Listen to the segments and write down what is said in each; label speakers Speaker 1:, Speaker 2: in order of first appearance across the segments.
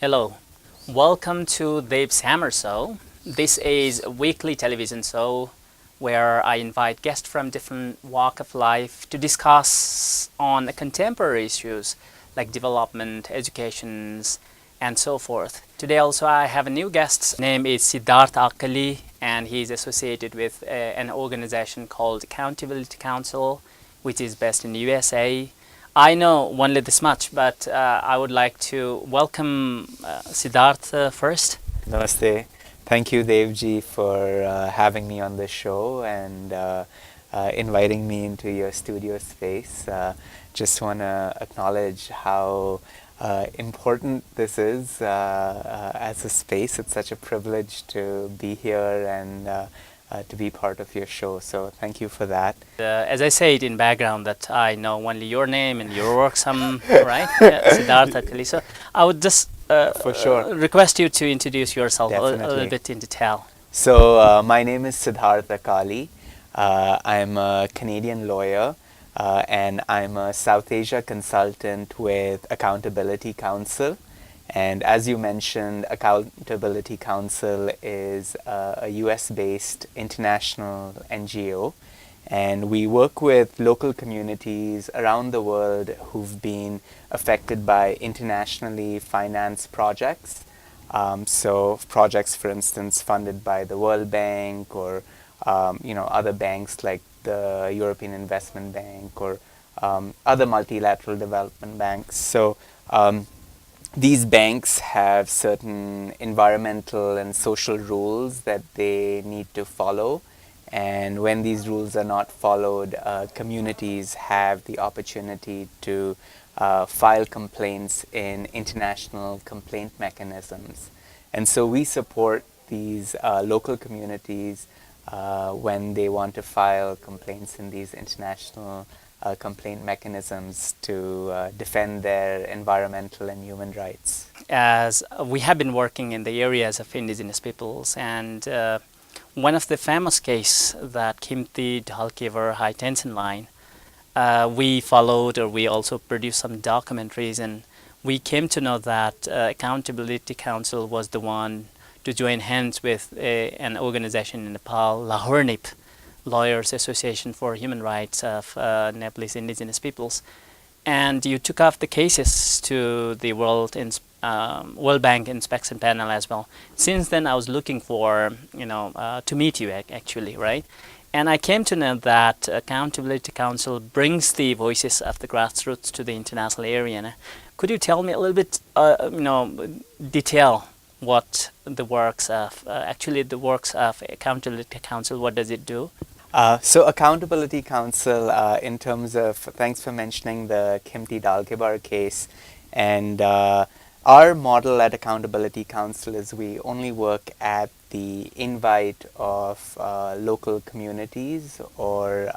Speaker 1: Hello, welcome to Dev's Hammer Show. This is a weekly television show where I invite guests from different walk of life to discuss on contemporary issues like development, educations, and so forth. Today also I have a new guest. His name is Siddharth Akali, and he is associated with an organization called Accountability Council, which is based in the USA. I know only this much, but I would like to welcome Siddharth first.
Speaker 2: Namaste. Thank you, Devji, for having me on the show and inviting me into your studio space. Just want to acknowledge how important this is as a space. It's such a privilege to be here and to be part of your show. So thank you for that.
Speaker 1: As I said in background that I know only your name and your work some, right? Siddharth Akali. So I would just
Speaker 2: For sure.
Speaker 1: request you to introduce yourself a little
Speaker 2: Definitely.
Speaker 1: bit in detail.
Speaker 2: So my name is Siddharth Akali. I'm a Canadian lawyer and I'm a South Asia consultant with Accountability Council. And as you mentioned, Accountability Council is a US-based international NGO. And we work with local communities around the world who've been affected by internationally financed projects. So projects, for instance, funded by the World Bank or other banks like the European Investment Bank or other multilateral development banks. So these banks have certain environmental and social rules that they need to follow. And when these rules are not followed, communities have the opportunity to file complaints in international complaint mechanisms. And so we support these local communities when they want to file complaints in these international complaint mechanisms to defend their environmental and human rights.
Speaker 1: As we have been working in the areas of indigenous peoples, and one of the famous case that Kimti Dhalkevar high tension line, we followed, or we also produced some documentaries, and we came to know that Accountability Council was the one to join hands with an organization in Nepal, Lahornip, Lawyers Association for Human Rights of Nepalese indigenous peoples, and you took off the cases to the World Bank inspection panel as well. Since then, I was looking for to meet you actually, right? And I came to know that Accountability Council brings the voices of the grassroots to the international area. Could you tell me a little bit, detail what the works of Accountability Council? What does it do?
Speaker 2: So Accountability Council, in terms of, thanks for mentioning the Kimti Dalkebar case, and our model at Accountability Council is we only work at the invite of local communities or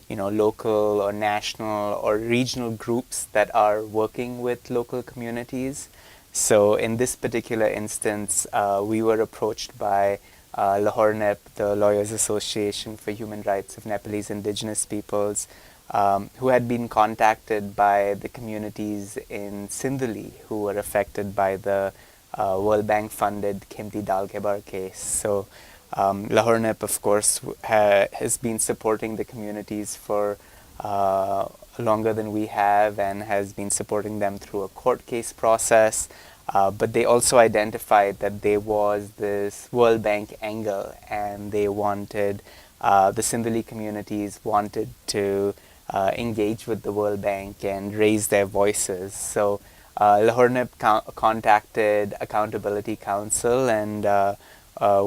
Speaker 2: local or national or regional groups that are working with local communities. So in this particular instance, we were approached by Lahornip, the Lawyers Association for Human Rights of Nepalese Indigenous Peoples, who had been contacted by the communities in Sindhuli who were affected by the World Bank funded Kimti Dalkebar case. So Lahornip, of course, has been supporting the communities for longer than we have and has been supporting them through a court case process. But they also identified that there was this World Bank angle, and they wanted, the Sindhuli communities wanted to engage with the World Bank and raise their voices. So Lahornip contacted Accountability Council, and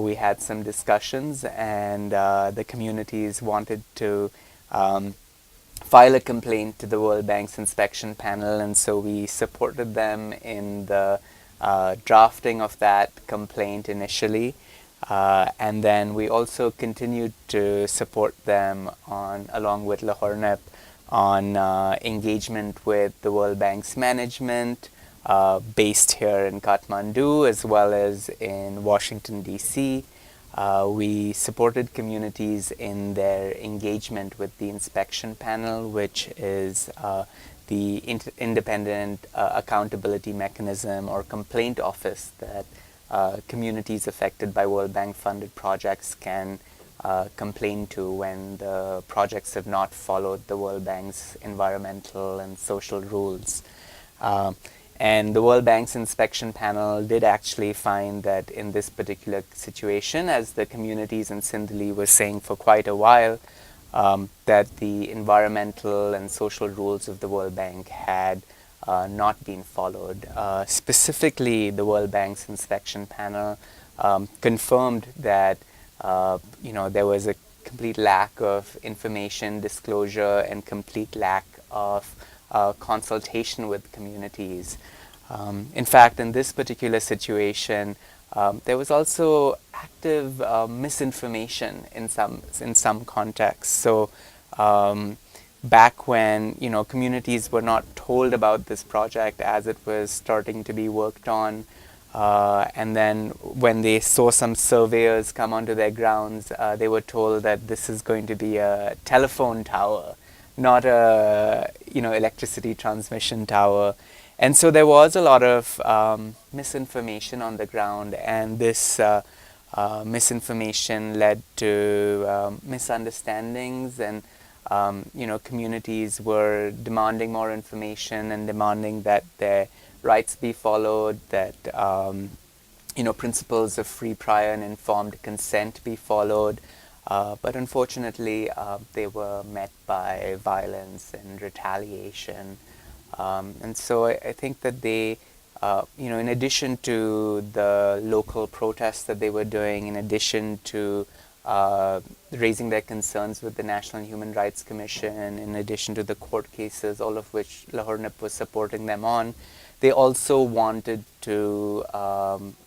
Speaker 2: we had some discussions, and the communities wanted to file a complaint to the World Bank's inspection panel, and so we supported them in the drafting of that complaint initially. And then we also continued to support them along with Lahornip on engagement with the World Bank's management based here in Kathmandu as well as in Washington, D.C. We supported communities in their engagement with the inspection panel, which is the independent accountability mechanism or complaint office that communities affected by World Bank funded projects can complain to when the projects have not followed the World Bank's environmental and social rules. And the World Bank's inspection panel did actually find that in this particular situation, as the communities in Sindhli were saying for quite a while, that the environmental and social rules of the World Bank had not been followed. Specifically, the World Bank's inspection panel confirmed that there was a complete lack of information disclosure and complete lack of consultation with communities. In fact, in this particular situation, there was also active misinformation in some contexts. So back when communities were not told about this project as it was starting to be worked on, and then when they saw some surveyors come onto their grounds, they were told that this is going to be a telephone tower, not a electricity transmission tower. And so there was a lot of misinformation on the ground, and this misinformation led to misunderstandings, and communities were demanding more information and demanding that their rights be followed, that principles of free, prior, and informed consent be followed. But unfortunately, they were met by violence and retaliation. And so I think that they, in addition to the local protests that they were doing, in addition to raising their concerns with the National Human Rights Commission, in addition to the court cases, all of which Lahore NIP was supporting them on, they also wanted to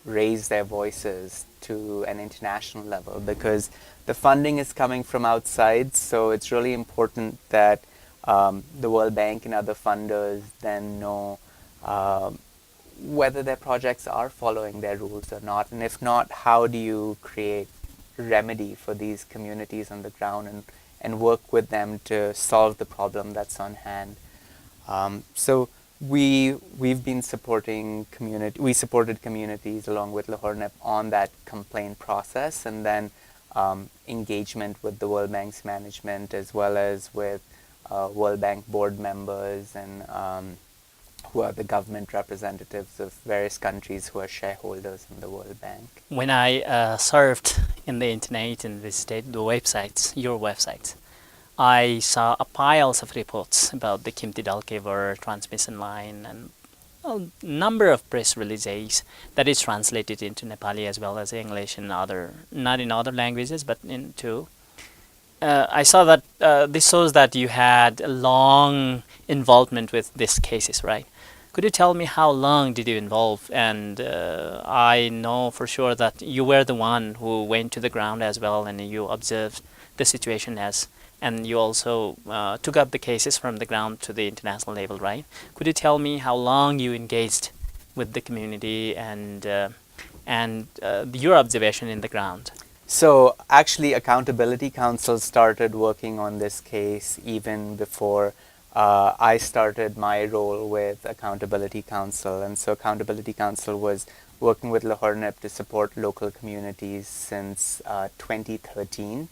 Speaker 2: raise their voices to an international level, because the funding is coming from outside. So it's really important that the World Bank and other funders then know whether their projects are following their rules or not, and if not, how do you create remedy for these communities on the ground and work with them to solve the problem that's on hand. So we've been supporting we supported communities along with Lahore NIP on that complaint process, and then engagement with the World Bank's management, as well as with World Bank board members and who are the government representatives of various countries who are shareholders in the World Bank.
Speaker 1: When I surfed in the internet and visited the websites, your websites, I saw piles of reports about the Khimti Dalkevar transmission line and a number of press releases that is translated into Nepali as well as English and not in other languages, but into. I saw that this shows that you had a long involvement with these cases, right? Could you tell me how long did you involve? And I know for sure that you were the one who went to the ground as well, and you observed the situation and you also took up the cases from the ground to the international level, right? Could you tell me how long you engaged with the community and your observation in the ground?
Speaker 2: So actually, Accountability Council started working on this case even before I started my role with Accountability Council. And so Accountability Council was working with Lahore NIP to support local communities since 2013.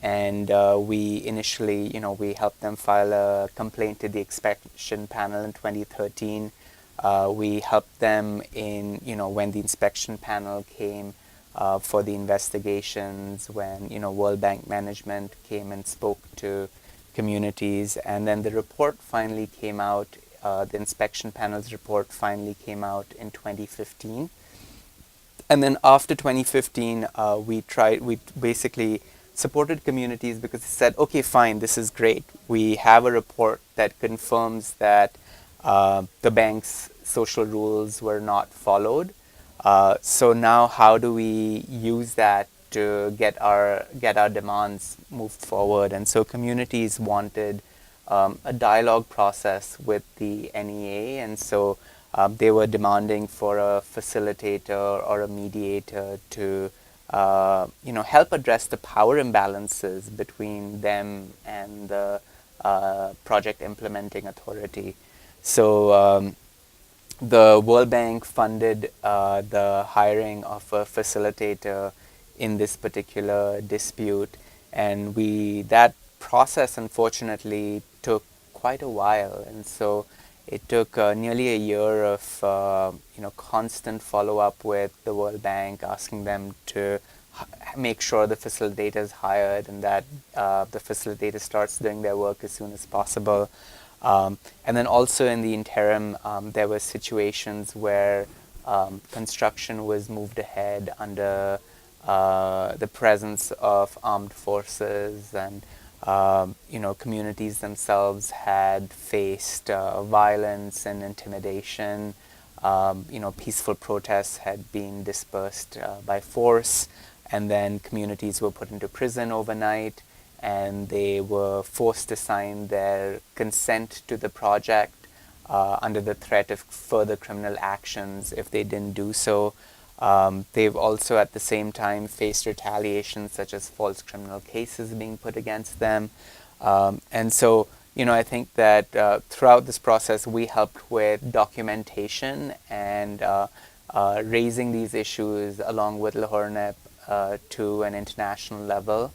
Speaker 2: And we initially, we helped them file a complaint to the inspection panel in 2013. We helped them in, when the inspection panel came for the investigations, when, World Bank management came and spoke to communities, and then the report finally came out, the inspection panel's report finally came out in 2015. And then after 2015, we basically supported communities because they said, okay, fine, this is great. We have a report that confirms that the bank's social rules were not followed. So now how do we use that to get our demands moved forward? And so communities wanted a dialogue process with the NEA, and so they were demanding for a facilitator or a mediator to help address the power imbalances between them and the project implementing authority. So the World Bank funded the hiring of a facilitator in this particular dispute, and that process unfortunately took quite a while, and so it took nearly a year of constant follow up with the World Bank, asking them to make sure the facilitator is hired and that the facilitator starts doing their work as soon as possible. And then also in the interim, there were situations where construction was moved ahead under the presence of armed forces, and communities themselves had faced violence and intimidation. Peaceful protests had been dispersed by force, and then communities were put into prison overnight, and they were forced to sign their consent to the project under the threat of further criminal actions if they didn't do so. They've also at the same time faced retaliation, such as false criminal cases being put against them. And so, I think that throughout this process, we helped with documentation and raising these issues along with Lahore to an international level.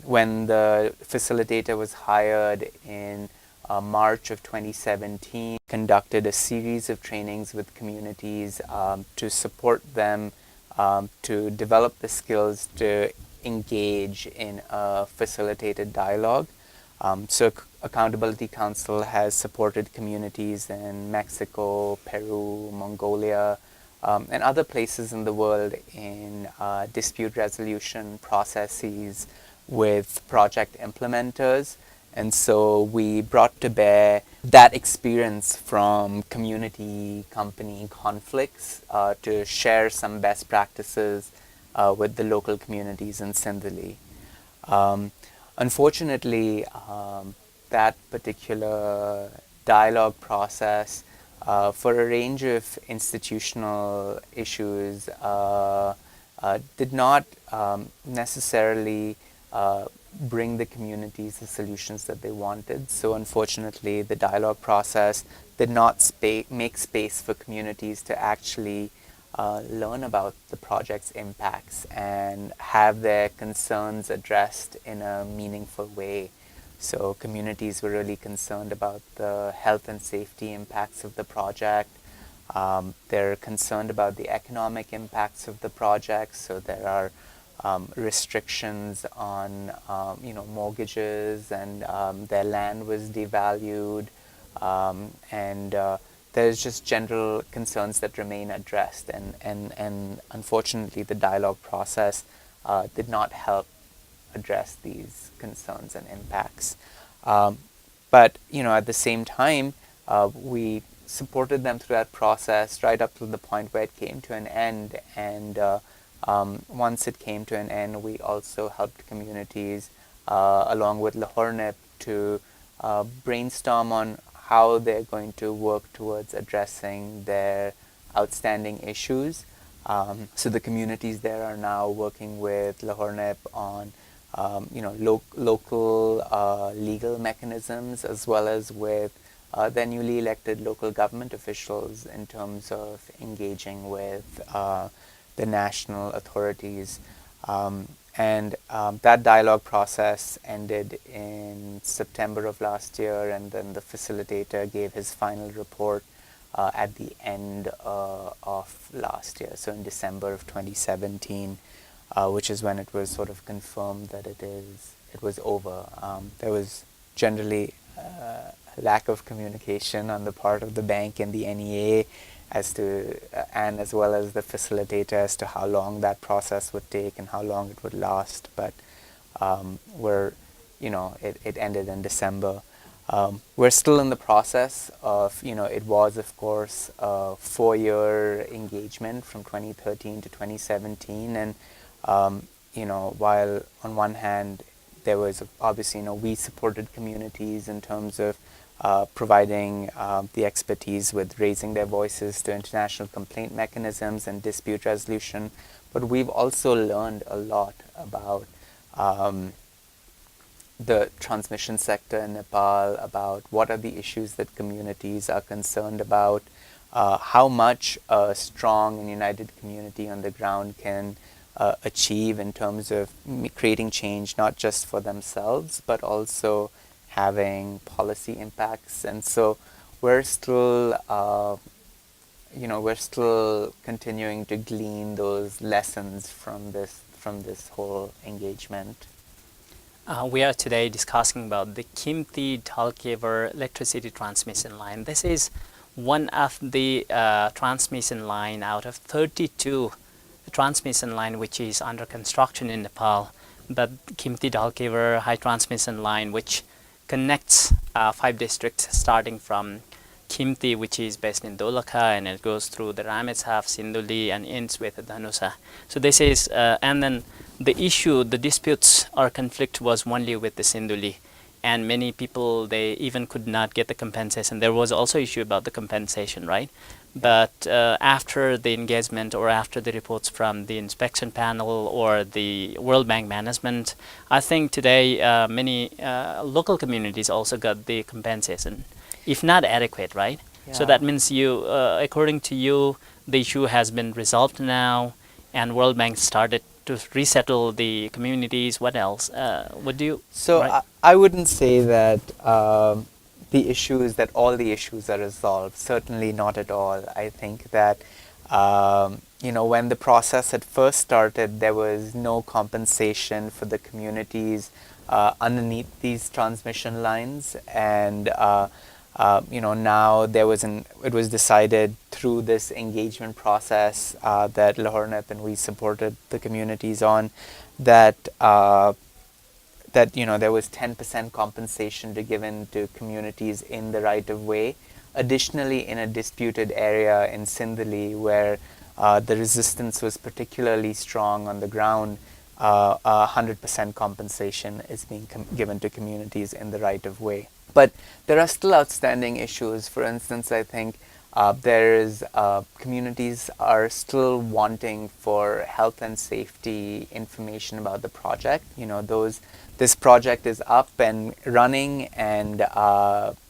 Speaker 2: When the facilitator was hired in March of 2017, conducted a series of trainings with communities to support them to develop the skills to engage in a facilitated dialogue. So Accountability Council has supported communities in Mexico, Peru, Mongolia, and other places in the world in dispute resolution processes with project implementers. And so we brought to bear that experience from community company conflicts to share some best practices with the local communities in Sindhli. Unfortunately, that particular dialogue process, for a range of institutional issues, did not necessarily bring the communities the solutions that they wanted. So unfortunately, the dialogue process did not make space for communities to actually learn about the project's impacts and have their concerns addressed in a meaningful way. So communities were really concerned about the health and safety impacts of the project. They're concerned about the economic impacts of the project. So there are restrictions on mortgages, and their land was devalued, and there's just general concerns that remain addressed, and unfortunately the dialogue process did not help address these concerns and impacts. But at the same time, we supported them through that process right up to the point where it came to an end, and once it came to an end, we also helped communities along with Lahore to brainstorm on how they're going to work towards addressing their outstanding issues. So the communities there are now working with Lahore on local legal mechanisms, as well as with their newly elected local government officials in terms of engaging with the national authorities. And that dialogue process ended in September of last year, and then the facilitator gave his final report at the end of last year, so in December of 2017, which is when it was sort of confirmed that it was over. There was generally a lack of communication on the part of the bank and the NEA and as well as the facilitator as to how long that process would take and how long it would last. But it ended in December. We're still in the process of, it was of course a 4-year engagement from 2013 to 2017, and while on one hand there was obviously, we supported communities in terms of providing the expertise with raising their voices to international complaint mechanisms and dispute resolution but we've also learned a lot about the transmission sector in Nepal, about what are the issues that communities are concerned about, how much a strong and united community on the ground can achieve in terms of creating change, not just for themselves, but also having policy impacts. And so we're still, we're still continuing to glean those lessons from this whole engagement.
Speaker 1: We are today discussing about the Khimti Dhalkevar electricity transmission line. This is one of the transmission line out of 32 transmission line which is under construction in Nepal. But Khimti Dhalkevar high transmission line, which connects 5 districts starting from Khimti, which is based in Dolakha, and it goes through the Ramechhap, Sinduli, and ends with Dhanusa. So this is, and then the issue, the disputes or conflict was only with the Sinduli, and many people, they even could not get the compensation. There was also issue about the compensation, right? But after the engagement or after the reports from the inspection panel or the World Bank management, I think today many local communities also got the compensation, if not adequate, right? Yeah. So that means you, according to you, the issue has been resolved now, and World Bank started to resettle the communities. What else? What do you?
Speaker 2: So
Speaker 1: right?
Speaker 2: I wouldn't say that the issue is that all the issues are resolved. Certainly not at all. I think that when the process had first started, there was no compensation for the communities underneath these transmission lines, and now it was decided through this engagement process that Lahornet and we supported the communities on, that there was 10% compensation to given to communities in the right of way. Additionally, in a disputed area in Sindali where the resistance was particularly strong on the ground, 100% compensation is being given to communities in the right of way. But there are still outstanding issues. For instance, I think communities are still wanting for health and safety information about the project. This project is up and running, and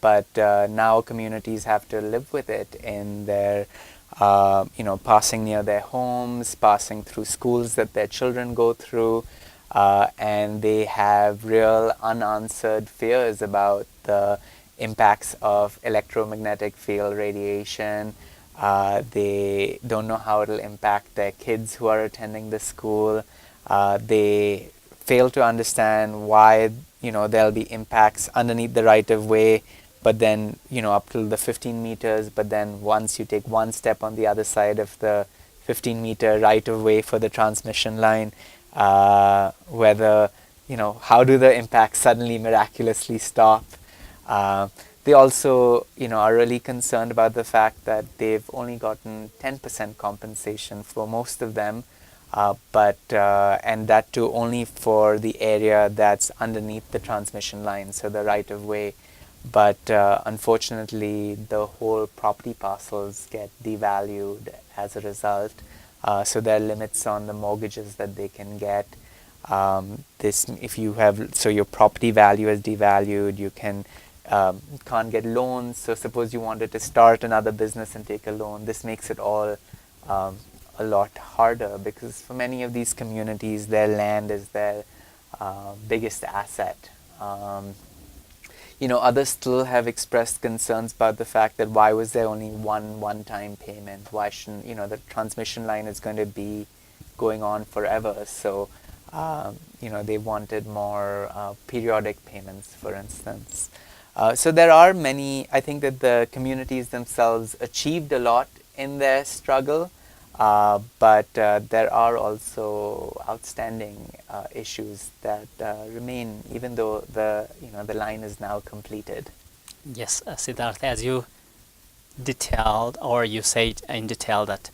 Speaker 2: but now communities have to live with it in their passing near their homes, passing through schools that their children go through, and they have real unanswered fears about the impacts of electromagnetic field radiation. They don't know how it'll impact their kids who are attending the school. They fail to understand why there'll be impacts underneath the right of way, but then up till the 15 meters, but then once you take one step on the other side of the 15-meter right of way for the transmission line, whether how do the impacts suddenly miraculously stop? They also are really concerned about the fact that they've only gotten 10% compensation for most of them, but and that too only for the area that's underneath the transmission line, so the right of way. But unfortunately, the whole property parcels get devalued as a result. So there are limits on the mortgages that they can get. So your property value is devalued. You can't get loans. So suppose you wanted to start another business and take a loan. This makes it all a lot harder, because for many of these communities, their land is their biggest asset. Others still have expressed concerns about the fact that why was there only one-time payment? Why shouldn't, the transmission line is going to be going on forever. So, they wanted more periodic payments, for instance. So there are many, I think that the communities themselves achieved a lot in their struggle, but there are also outstanding issues that remain, even though the line is now completed.
Speaker 1: Yes, Siddharth, as you detailed, or you said in detail, that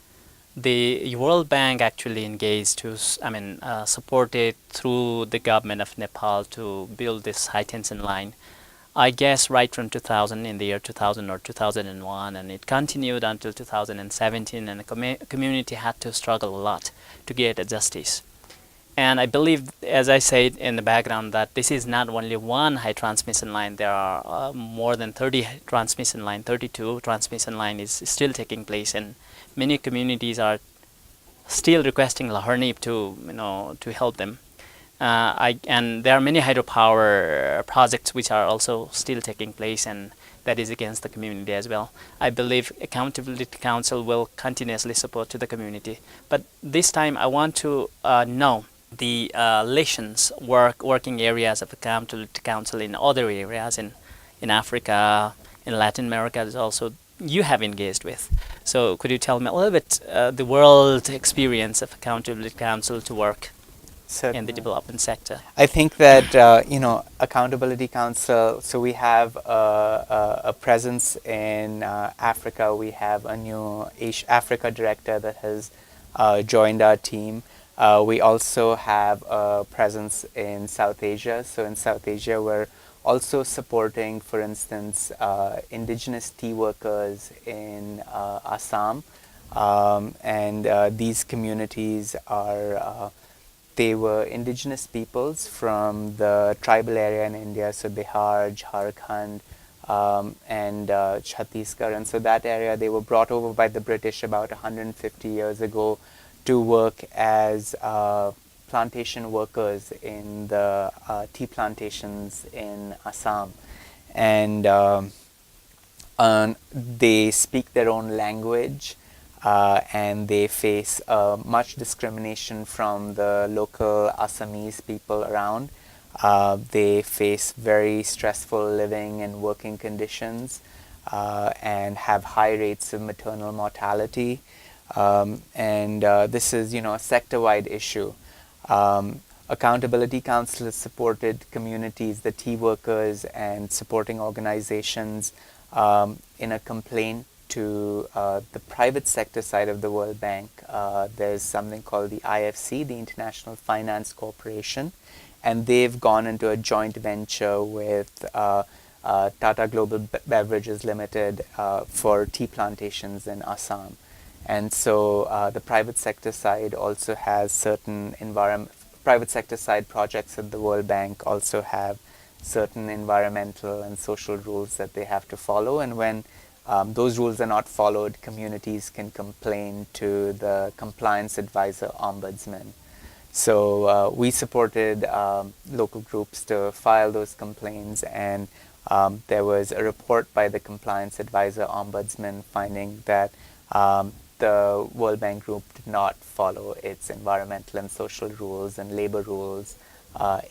Speaker 1: the World Bank actually engaged to, supported through the government of Nepal to build this high tension line. I guess right from 2000, in the year 2000 or 2001, and it continued until 2017, and the community had to struggle a lot to get justice. And I believe, as I said in the background, that this is not only one high transmission line. There are more than 30 transmission line, 32 transmission line is still taking place, and many communities are still requesting Lahornip to, to help them. And there are many hydropower projects which are also still taking place, and that is against the community as well. I believe Accountability Council will continuously support to the community. But this time I want to know the lessons, working areas of Accountability Council in other areas in Africa, in Latin America is also you have engaged with. So could you tell me a little bit the world experience of Accountability Council to work in the
Speaker 2: Certainly.
Speaker 1: development sector?
Speaker 2: I think that Accountability Council. So we have a presence in Africa. We have a new Africa director that has joined our team. We also have a presence in South Asia. So in South Asia, we're also supporting, for instance, indigenous tea workers in Assam, and these communities are. They were indigenous peoples from the tribal area in India, so Bihar, Jharkhand, and Chhattisgarh. And so that area, they were brought over by the British about 150 years ago to work as plantation workers in the tea plantations in Assam. And they speak their own language. And they face much discrimination from the local Assamese people around. They face very stressful living and working conditions, and have high rates of maternal mortality. And this is, a sector-wide issue. Accountability Council has supported communities, the tea workers, and supporting organizations in a complaint to the private sector side of the World Bank. There's something called the IFC, the International Finance Corporation, and they've gone into a joint venture with Tata Global Beverages Limited for tea plantations in Assam. And so the private sector side also has certain private sector side projects at the World Bank also have certain environmental and social rules that they have to follow, and when those rules are not followed, communities can complain to the compliance advisor ombudsman. So we supported local groups to file those complaints, and there was a report by the compliance advisor ombudsman finding that the World Bank Group did not follow its environmental and social rules and labor rules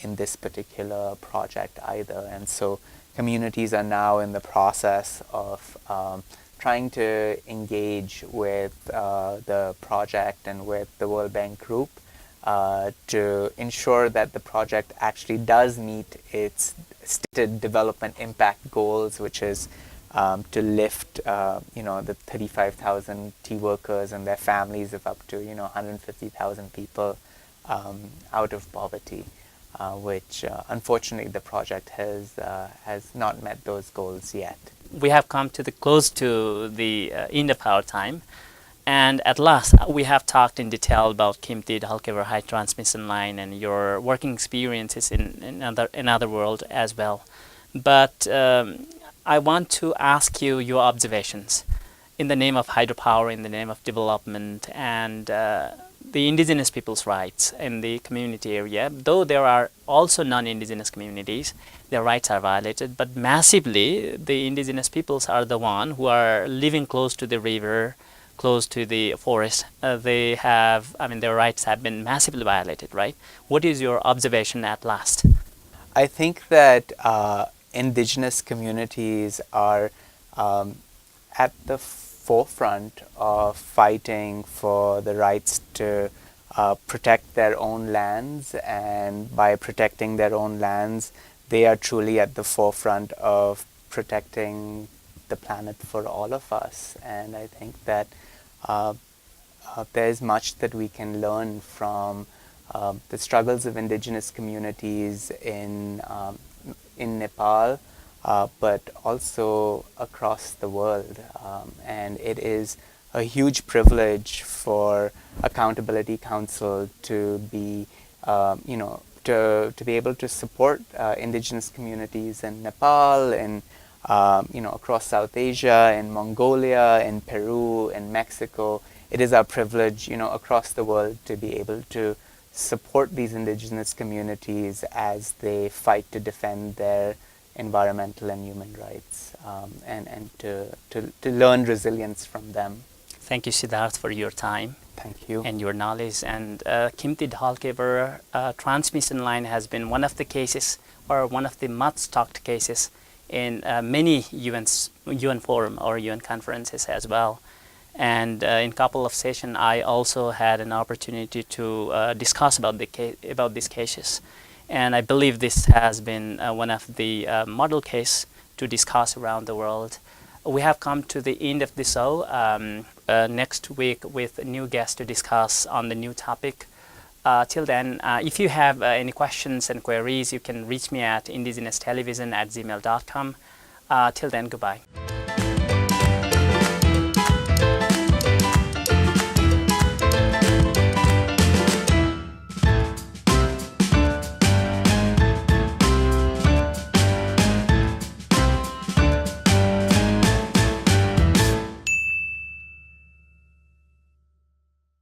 Speaker 2: in this particular project either. And so communities are now in the process of trying to engage with the project and with the World Bank Group to ensure that the project actually does meet its stated development impact goals, which is to lift the 35,000 tea workers and their families of up to 150,000 people out of poverty. Which unfortunately the project has not met those goals yet.
Speaker 1: We have come to the close to the end of our time, and at last we have talked in detail about Khimti Dhalkevar High Transmission Line and your working experiences in another world as well. But I want to ask you your observations in the name of hydropower, in the name of development, and the indigenous people's rights in the community area. Though there are also non-indigenous communities, their rights are violated, but massively the indigenous peoples are the one who are living close to the river, close to the forest. Their rights have been massively violated, right? What is your observation at last?
Speaker 2: I think that indigenous communities are at the forefront of fighting for the rights to protect their own lands, and by protecting their own lands, they are truly at the forefront of protecting the planet for all of us. And I think that there's much that we can learn from the struggles of indigenous communities in Nepal, but also across the world. And it is a huge privilege for Accountability Council to be, to be able to support indigenous communities in Nepal, in across South Asia, in Mongolia, in Peru, in Mexico. It is our privilege, across the world to be able to support these indigenous communities as they fight to defend their environmental and human rights, and to learn resilience from them.
Speaker 1: Thank you, Siddharth, for your time.
Speaker 2: Thank you.
Speaker 1: And your knowledge. And Kimti Dhalkevar transmission line has been one of the cases, or one of the much talked cases in many UN forum or UN conferences as well. And in couple of sessions, I also had an opportunity to discuss about these cases. And I believe this has been one of the model case to discuss around the world. We have come to the end of the show. Next week with a new guest to discuss on the new topic. Till then, if you have any questions and queries, you can reach me at indigenous television@gmail.com. Till then, goodbye.